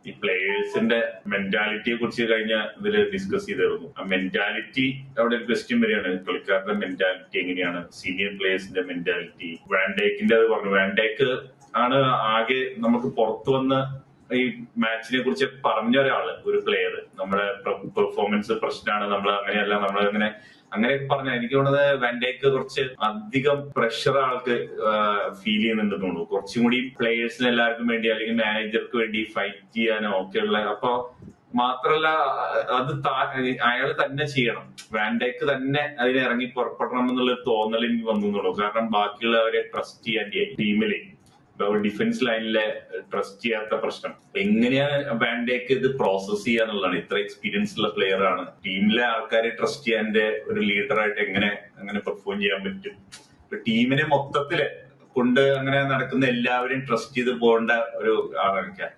ഈ പ്ലേയേഴ്സിന്റെ മെന്റാലിറ്റിയെ കുറിച്ച് കഴിഞ്ഞ ഇതില് ഡിസ്കസ് ചെയ്തിരുന്നു. ആ മെന്റാലിറ്റി അവിടെ ഒരു ക്വസ്റ്റ്യൻ വരികയാണ്. കളിക്കാരുടെ മെന്റാലിറ്റി എങ്ങനെയാണ്, സീനിയർ പ്ലേയേഴ്സിന്റെ മെന്റാലിറ്റി. വാൻഡേക്കിന്റെ അത് പറഞ്ഞു. വാൻഡേക്ക് ആണ് ആകെ നമുക്ക് പുറത്തു വന്ന് ഈ മാച്ചിനെ കുറിച്ച് പറഞ്ഞ ഒരാള്, ഒരു പ്ലെയർ. നമ്മുടെ പെർഫോമൻസ് പ്രശ്നമാണ്, നമ്മൾ അങ്ങനെയല്ല, നമ്മൾ അങ്ങനെ പറഞ്ഞ. എനിക്ക് തോന്നുന്നത് വാൻഡേക്ക് കുറച്ച് അധികം പ്രഷർ ആൾക്ക് ഫീൽ ചെയ്യുന്നുണ്ടെന്ന് തോന്നുന്നു. കുറച്ചും കൂടി പ്ലേയേഴ്സിന് എല്ലാവർക്കും വേണ്ടി അല്ലെങ്കിൽ മാനേജർക്ക് വേണ്ടി ഫൈറ്റ് ചെയ്യാനോ ഒക്കെയുള്ള. അപ്പൊ മാത്രല്ല അത് അയാൾ തന്നെ ചെയ്യണം. വാൻഡേക്ക് തന്നെ അതിന് ഇറങ്ങി പുറപ്പെടണം എന്നുള്ള തോന്നൽ എനിക്ക് വന്നു. കാരണം ബാക്കിയുള്ളവരെ ട്രസ്റ്റ് ചെയ്യാൻ ടീമില് ഡിഫൻസ് ലൈനിലെ ട്രസ്റ്റ് ചെയ്യാത്ത പ്രശ്നം എങ്ങനെയാണ് വാൻഡേക്ക് ഇത് പ്രോസസ് ചെയ്യാന്നുള്ളതാണ്. ഇത്ര എക്സ്പീരിയൻസ് ഉള്ള പ്ലെയർ ആണ്. ടീമിലെ ആൾക്കാരെ ട്രസ്റ്റ് ചെയ്യാൻ്റെ ഒരു ലീഡറായിട്ട് എങ്ങനെ പെർഫോം ചെയ്യാൻ പറ്റും. ടീമിനെ മൊത്തത്തില് കൊണ്ട് അങ്ങനെ നടക്കുന്ന എല്ലാവരെയും ട്രസ്റ്റ് ചെയ്ത് പോകേണ്ട ഒരു ആളാണ്.